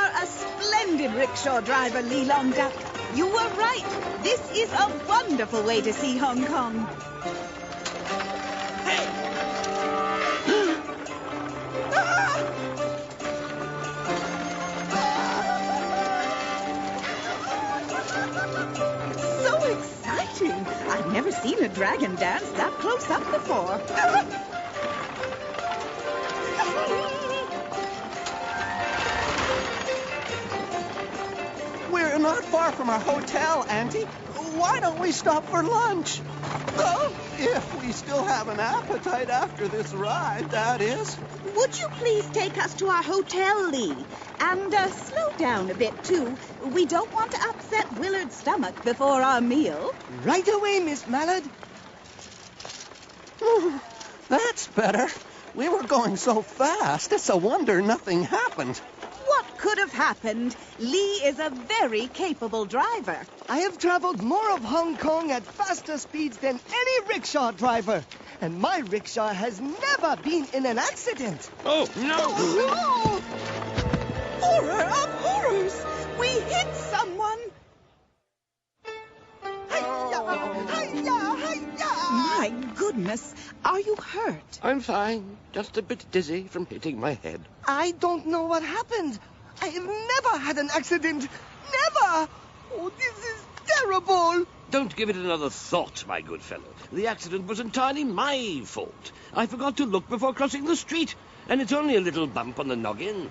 are a splendid rickshaw driver, Lee Long Duck. You were right. This is a wonderful way to see Hong Kong. Hey! So exciting. I've never seen a dragon dance that close up before. We're not far from our hotel, Auntie. Why don't we stop for lunch? Oh, if we still have an appetite after this ride, that is. Would you please take us to our hotel, Lee? And slow down a bit, too. We don't want to upset Willard's stomach before our meal. Right away, Miss Mallard. That's better. We were going so fast, it's a wonder nothing happened. What could have happened? Lee is a very capable driver. I have traveled more of Hong Kong at faster speeds than any rickshaw driver. And my rickshaw has never been in an accident. Oh, no! Oh, no! Horror of horrors! We hit someone! My goodness, are you hurt? I'm fine. Just a bit dizzy from hitting my head. I don't know what happened. I have never had an accident. Never! Oh, this is terrible. Don't give it another thought, my good fellow. The accident was entirely my fault. I forgot to look before crossing the street, and it's only a little bump on the noggin.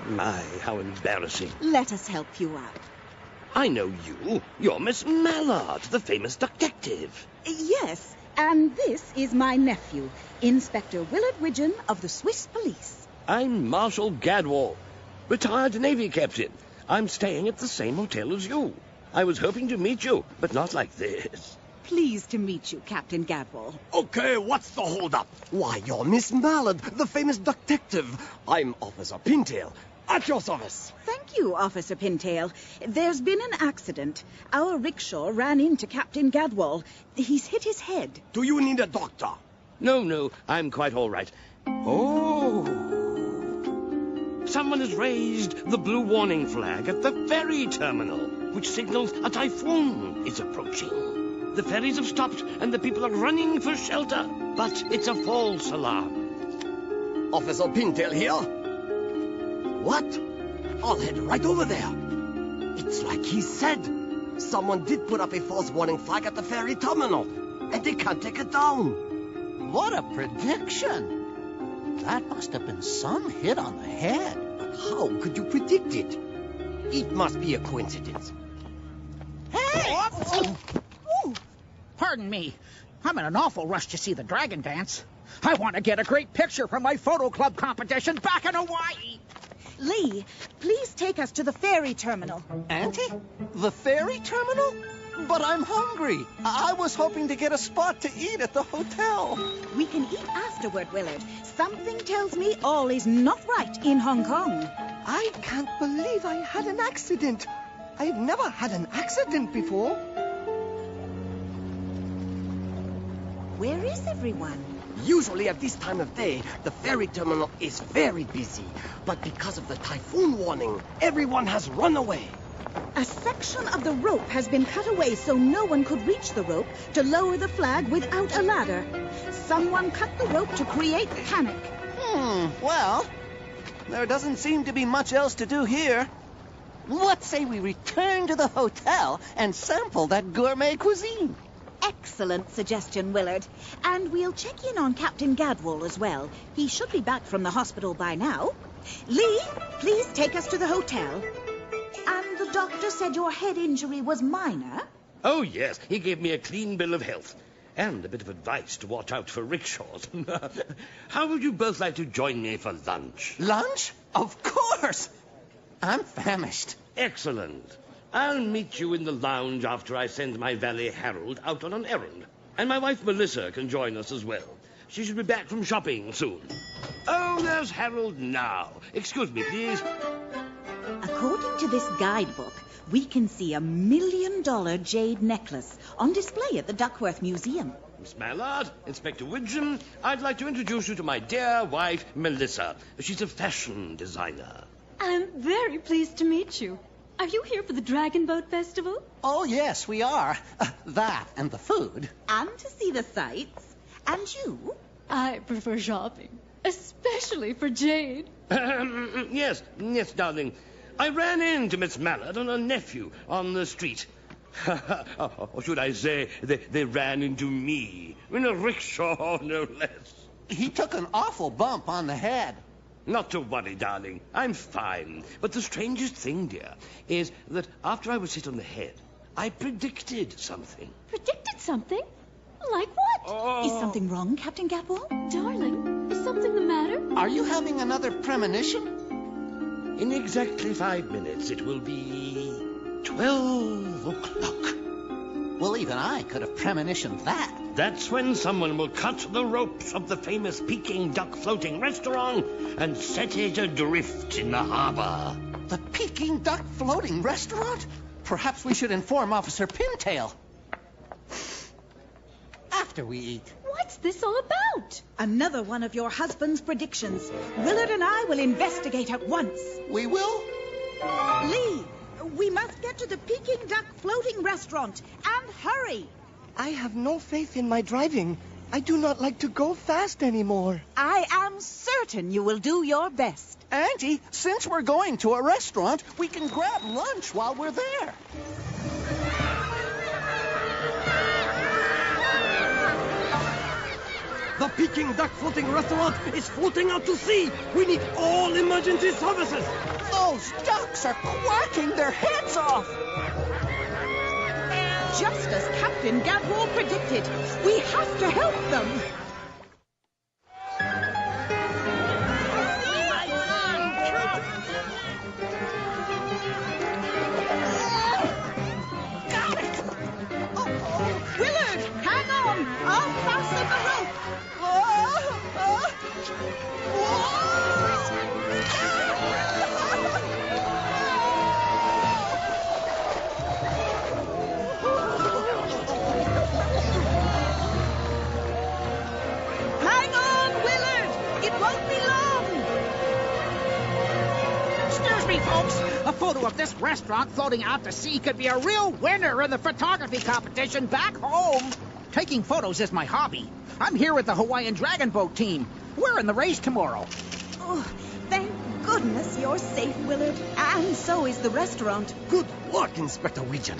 My, how embarrassing. Let us help you out. I know you. You're Miss Mallard, the famous detective. Yes, and this is my nephew, Inspector Willard Widgeon of the Swiss Police. I'm Marshal Gadwall, retired Navy captain. I'm staying at the same hotel as you. I was hoping to meet you, but not like this. Pleased to meet you, Captain Gadwall. Okay, what's the holdup? Why, you're Miss Mallard, the famous detective. I'm Officer Pintail. At your service. Thank you, Officer Pintail. There's been an accident. Our rickshaw ran into Captain Gadwall. He's hit his head. Do you need a doctor? No, I'm quite all right. Oh. Someone has raised the blue warning flag at the ferry terminal, which signals a typhoon is approaching. The ferries have stopped and the people are running for shelter, but it's a false alarm. Officer Pintail here. What? I'll head right over there. It's like he said. Someone did put up a false warning flag at the ferry terminal, and they can't take it down. What a prediction. That must have been some hit on the head. How could you predict it? It must be a coincidence. Hey! Oh. Pardon me. I'm in an awful rush to see the dragon dance. I want to get a great picture from my photo club competition back in Hawaii. Lee, please take us to the ferry terminal. Auntie? The ferry terminal? But I'm hungry. I was hoping to get a spot to eat at the hotel. We can eat afterward, Willard. Something tells me all is not right in Hong Kong. I can't believe I had an accident. I've never had an accident before. Where is everyone? Usually at this time of day, the ferry terminal is very busy. But because of the typhoon warning, everyone has run away. A section of the rope has been cut away so no one could reach the rope to lower the flag without a ladder. Someone cut the rope to create panic. Well, there doesn't seem to be much else to do here. Let's say we return to the hotel and sample that gourmet cuisine. Excellent suggestion, Willard. And we'll check in on Captain Gadwall as well. He should be back from the hospital by now. Lee, please take us to the hotel. And the doctor said your head injury was minor? Oh, yes. He gave me a clean bill of health. And a bit of advice to watch out for rickshaws. How would you both like to join me for lunch? Lunch? Of course! I'm famished. Excellent. I'll meet you in the lounge after I send my valet Harold out on an errand. And my wife Melissa can join us as well. She should be back from shopping soon. Oh, there's Harold now. Excuse me, please. According to this guidebook, we can see $1 million jade necklace on display at the Duckworth Museum. Miss Mallard, Inspector Widgeon, I'd like to introduce you to my dear wife, Melissa. She's a fashion designer. I'm very pleased to meet you. Are you here for the Dragon Boat Festival? Oh, yes, we are. That and the food. And to see the sights. And you? I prefer shopping, especially for Jade. Yes, darling. I ran into Miss Mallard and her nephew on the street. Or should I say, they ran into me. In a rickshaw, no less. He took an awful bump on the head. Not to worry, darling. I'm fine. But the strangest thing, dear, is that after I was hit on the head, I predicted something. Predicted something? Like what? Oh. Is something wrong, Captain Gadwall? Darling, is something the matter? Are you having another premonition? In exactly 5 minutes, it will be 12 o'clock. Well, even I could have premonitioned that. That's when someone will cut the ropes of the famous Peking duck floating restaurant and set it adrift in the harbor. The Peking duck floating restaurant? Perhaps we should inform Officer Pintail. After we eat. What's this all about? Another one of your husband's predictions. Willard and I will investigate at once. We will? Lee, we must get to the Peking duck floating restaurant. And hurry. I have no faith in my driving. I do not like to go fast anymore. I am certain you will do your best. Auntie, since we're going to a restaurant, we can grab lunch while we're there. The Peking duck floating restaurant is floating out to sea. We need all emergency services. Those ducks are quacking their heads off. Just as Captain Gadwall predicted, we have to help them. Got it! Willard, hang on! I'll fasten the rope. Hang on, Willard! It won't be long! Excuse me, folks. A photo of this restaurant floating out to sea could be a real winner in the photography competition back home. Taking photos is my hobby. I'm here with the Hawaiian Dragon Boat team. We're in the race tomorrow. Oh, thank goodness you're safe, Willard. And so is the restaurant. Good work, Inspector Widgeon.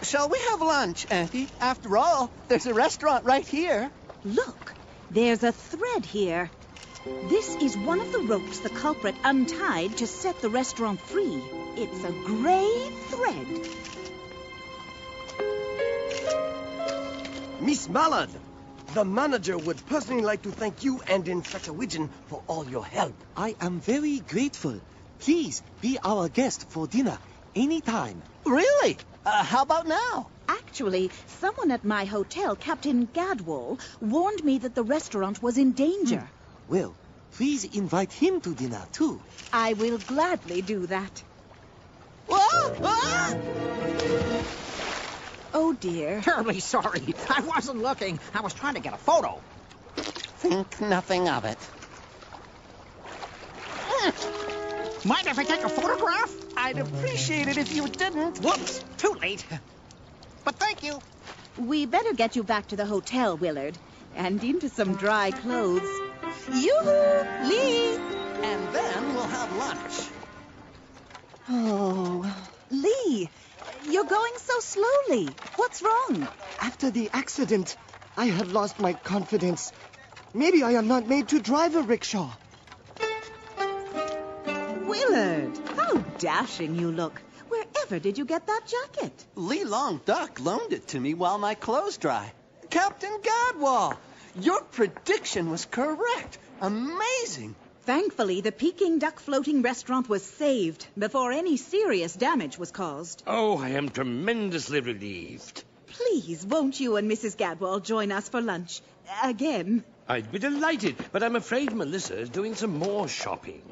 Shall we have lunch, Auntie? After all, there's a restaurant right here. Look, there's a thread here. This is one of the ropes the culprit untied to set the restaurant free. It's a gray thread. Miss Mallard, the manager would personally like to thank you and Inspector Widgeon for all your help. I am very grateful. Please be our guest for dinner anytime. Really? How about now? Actually, someone at my hotel, Captain Gadwall, warned me that the restaurant was in danger. Well, please invite him to dinner, too. I will gladly do that. Oh, dear. Terribly sorry. I wasn't looking. I was trying to get a photo. Think nothing of it. Mind if I take a photograph? I'd appreciate it if you didn't. Whoops, too late. But thank you. We better get you back to the hotel, Willard, and into some dry clothes. Yoo-hoo, Lee! And then we'll have lunch. Oh, Lee, you're going so slowly. What's wrong? after the accident, I have lost my confidence. Maybe I am not made to drive a rickshaw. Willard, how dashing you look. Wherever did you get that jacket? Lee Long Duck loaned it to me while my clothes dry. Captain Gadwall, your prediction was correct. Amazing. Thankfully, the Peking duck floating restaurant was saved before any serious damage was caused. Oh, I am tremendously relieved. Please, won't you and Mrs. Gadwall join us for lunch? Again. I'd be delighted, but I'm afraid Melissa is doing some more shopping.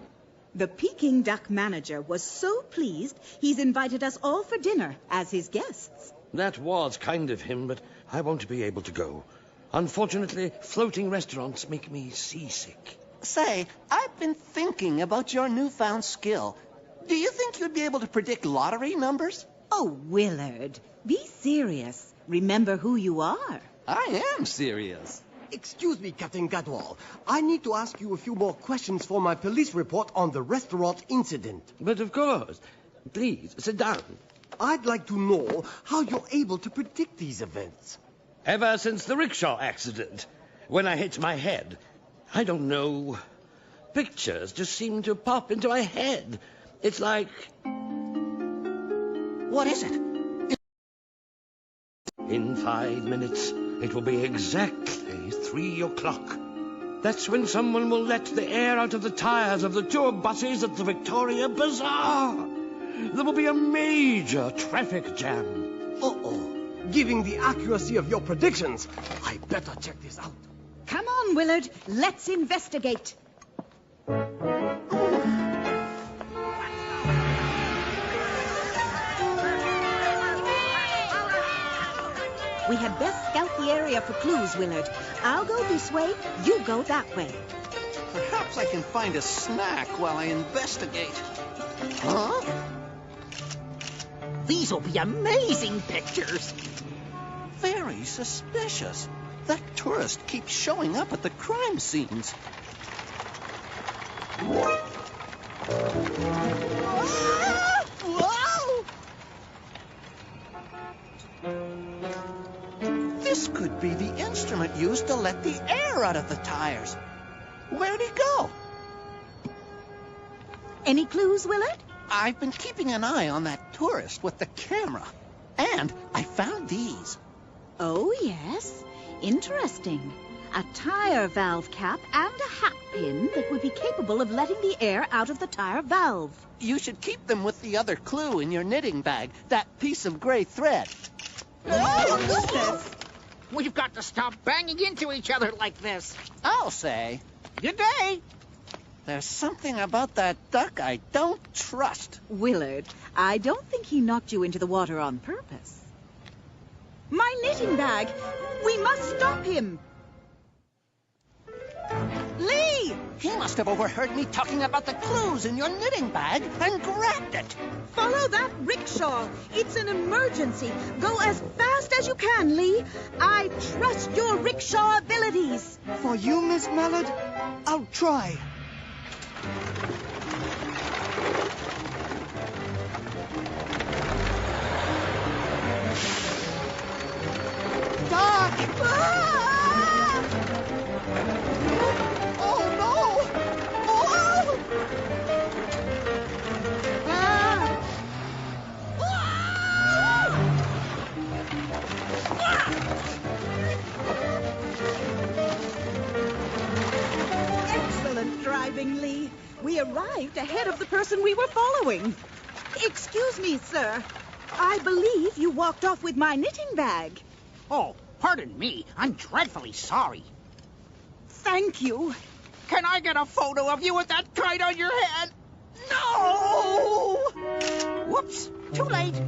The Peking duck manager was so pleased, he's invited us all for dinner as his guests. That was kind of him, but I won't be able to go. Unfortunately, floating restaurants make me seasick. Say, I've been thinking about your newfound skill. Do you think you'd be able to predict lottery numbers? Oh, Willard, be serious. Remember who you are. I am serious. Excuse me, Captain Gadwal. I need to ask you a few more questions for my police report on the restaurant incident. But of course. Please, sit down. I'd like to know how you're able to predict these events. Ever since the rickshaw accident, when I hit my head, I don't know. Pictures just seem to pop into my head. It's like... What is it? In 5 minutes, it will be exactly 3 o'clock. That's when someone will let the air out of the tires of the tour buses at the Victoria Bazaar. There will be a major traffic jam. Uh-oh. Given the accuracy of your predictions, I better check this out. Come on, Willard. Let's investigate. We had best scout the area for clues, Willard. I'll go this way, you go that way. Perhaps I can find a snack while I investigate. Huh? These will be amazing pictures. Very suspicious. That tourist keeps showing up at the crime scenes. Ah! Whoa! This could be the instrument used to let the air out of the tires. Where'd he go? Any clues, Willard? I've been keeping an eye on that tourist with the camera. And I found these. Oh, yes. Interesting. A tire valve cap and a hat pin that would be capable of letting the air out of the tire valve. You should keep them with the other clue in your knitting bag, that piece of gray thread. We've got to stop banging into each other like this. I'll say. Good day. There's something about that duck I don't trust. Willard, I don't think he knocked you into the water on purpose. My knitting bag! We must stop him! Lee! He must have overheard me talking about the clues in your knitting bag and grabbed it. Follow that rickshaw. It's an emergency. Go as fast as you can, Lee. I trust your rickshaw abilities. For you, Miss Mallard, I'll try. Doc! Ah! Oh, no! Oh! Ah! Excellent driving, Lee. We arrived ahead of the person we were following. Excuse me, sir. I believe you walked off with my knitting bag. Oh, pardon me. I'm dreadfully sorry. Thank you. Can I get a photo of you with that kite on your head? No! Whoops, too late.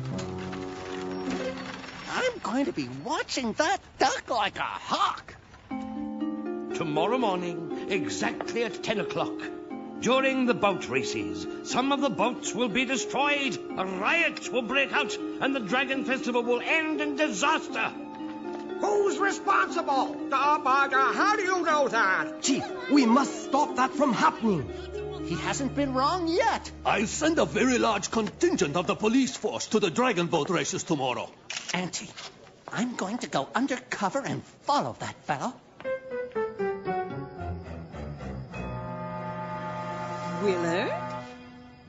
I'm going to be watching that duck like a hawk. Tomorrow morning, exactly at 10 o'clock. During the boat races, some of the boats will be destroyed, a riot will break out, and the Dragon Festival will end in disaster. Who's responsible? How do you know that? Chief, we must stop that from happening. He hasn't been wrong yet. I'll send a very large contingent of the police force to the dragon boat races tomorrow. Auntie, I'm going to go undercover and follow that fellow. Willard?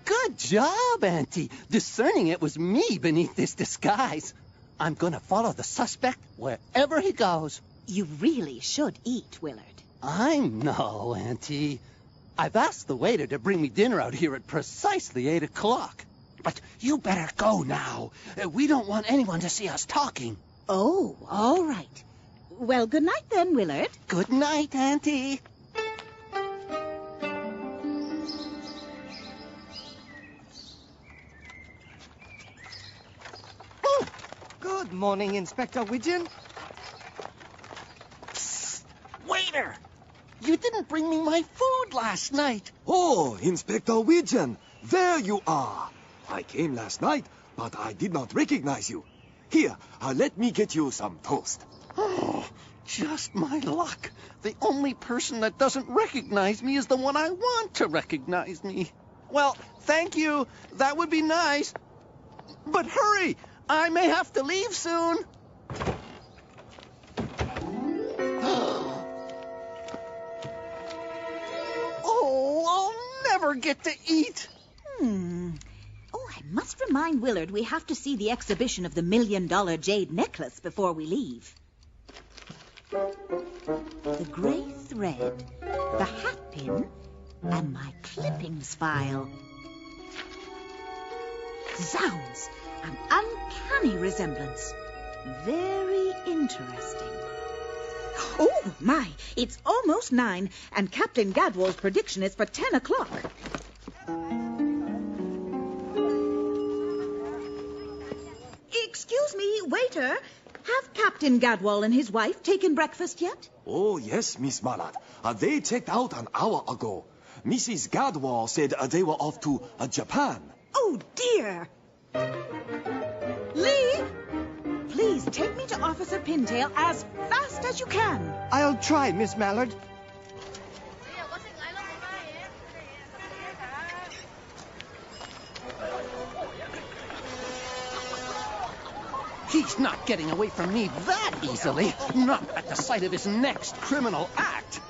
Good job, Auntie. Discerning it was me beneath this disguise. I'm going to follow the suspect wherever he goes. You really should eat, Willard. I know, Auntie. I've asked the waiter to bring me dinner out here at precisely 8 o'clock. But you better go now. We don't want anyone to see us talking. Oh, all right. Well, good night then, Willard. Good night, Auntie. Good morning, Inspector Widgeon. You didn't bring me my food last night. Oh, Inspector Widgeon, there you are. I came last night, but I did not recognize you. Here, let me get you some toast. Oh, just my luck. The only person that doesn't recognize me is the one I want to recognize me. Well, thank you. That would be nice. But hurry! I may have to leave soon. Oh, I'll never get to eat. Oh, I must remind Willard we have to see the exhibition of the $1 million jade necklace before we leave. The gray thread, the hat pin, and my clippings file. Zounds, an uncanny resemblance. Very interesting. Oh, my, it's almost 9, and Captain Gadwall's prediction is for 10 o'clock. Excuse me, waiter. Have Captain Gadwall and his wife taken breakfast yet? Oh, yes, Miss Mallard. They checked out an hour ago. Mrs. Gadwall said they were off to Japan. Oh, dear. Lee, please take me to Officer Pintail as fast as you can. I'll try, Miss Mallard. He's not getting away from me that easily. Not at the sight of his next criminal act.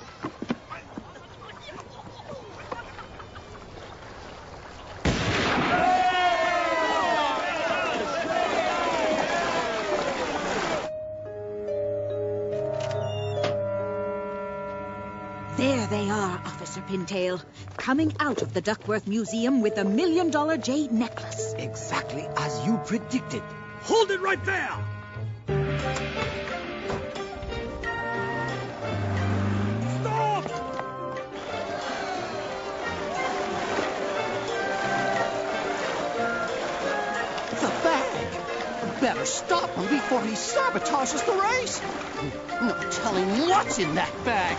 There they are, Officer Pintail, coming out of the Duckworth Museum with the $1 million jade necklace. Exactly as you predicted. Hold it right there! Stop! The bag! Better stop him before he sabotages the race. No telling what's in that bag.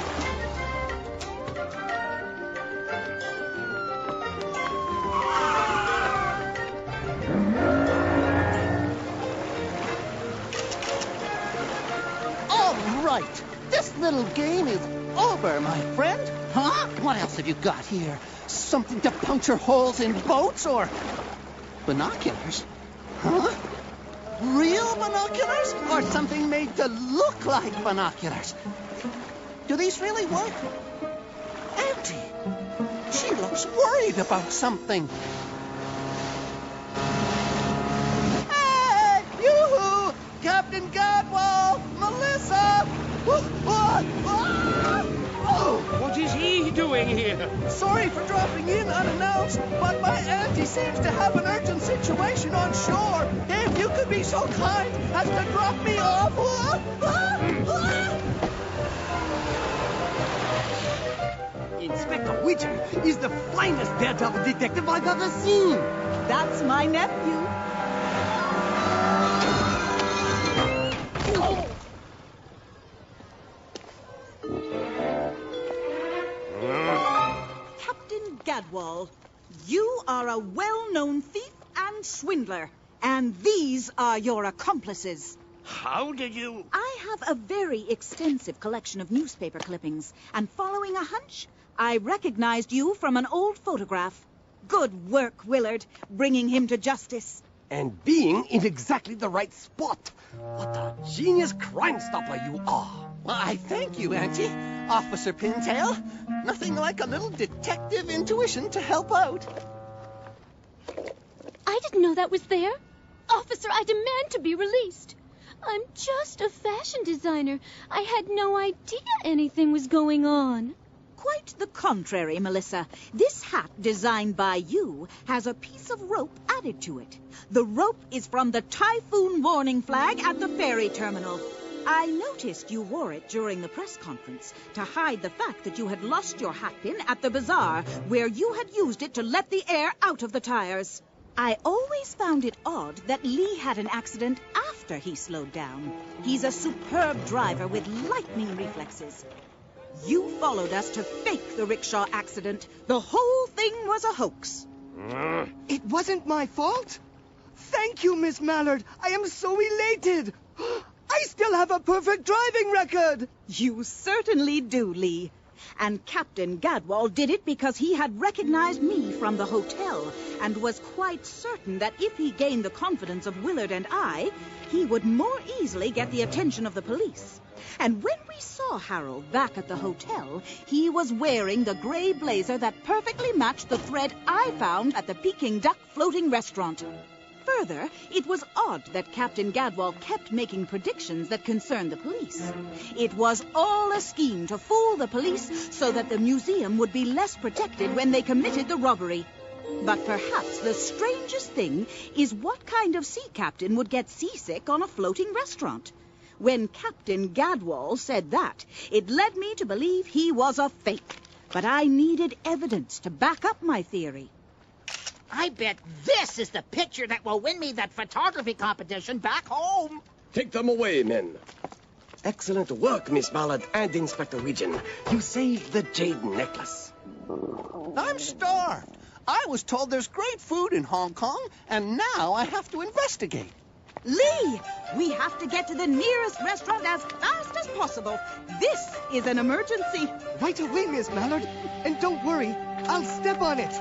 This little game is over, my friend. Huh? What else have you got here? Something to puncture holes in boats or binoculars? Huh? Real binoculars or something made to look like binoculars? Do these really work? Auntie, she looks worried about something. Hey, yoo-hoo! Captain Gadwall! Melissa! What is he doing here? Sorry for dropping in unannounced, but my auntie seems to have an urgent situation on shore. If you could be so kind as to drop me off. Inspector Widgeon is the finest daredevil detective I've ever seen. That's my nephew. Captain Gadwall, you are a well-known thief and swindler, and these are your accomplices. How did you... I have a very extensive collection of newspaper clippings, and following a hunch, I recognized you from an old photograph. Good work, Willard, bringing him to justice. And being in exactly the right spot. What a genius crime stopper you are. Well, I thank you, Auntie. Officer Pintail. Nothing like a little detective intuition to help out. I didn't know that was there. Officer, I demand to be released. I'm just a fashion designer. I had no idea anything was going on. Quite the contrary, Melissa. This hat designed by you has a piece of rope added to it. The rope is from the typhoon warning flag at the ferry terminal. I noticed you wore it during the press conference to hide the fact that you had lost your hat pin at the bazaar, where you had used it to let the air out of the tires. I always found it odd that Lee had an accident after he slowed down. He's a superb driver with lightning reflexes. You followed us to fake the rickshaw accident. The whole thing was a hoax. It wasn't my fault. Thank you, Miss Mallard. I am so elated. I still have a perfect driving record. You certainly do, Lee. And Captain Gadwall did it because he had recognized me from the hotel and was quite certain that if he gained the confidence of Willard and I, he would more easily get the attention of the police. And when we saw Harold back at the hotel, he was wearing the gray blazer that perfectly matched the thread I found at the Peking Duck floating restaurant. Further, it was odd that Captain Gadwall kept making predictions that concerned the police. It was all a scheme to fool the police so that the museum would be less protected when they committed the robbery. But perhaps the strangest thing is what kind of sea captain would get seasick on a floating restaurant. When Captain Gadwall said that, it led me to believe he was a fake. But I needed evidence to back up my theory. I bet this is the picture that will win me that photography competition back home. Take them away, men. Excellent work, Miss Mallard and Inspector Widgeon. You saved the jade necklace. I'm starved. I was told there's great food in Hong Kong, and now I have to investigate. Lee, we have to get to the nearest restaurant as fast as possible. This is an emergency. Right away, Miss Mallard. And don't worry, I'll step on it.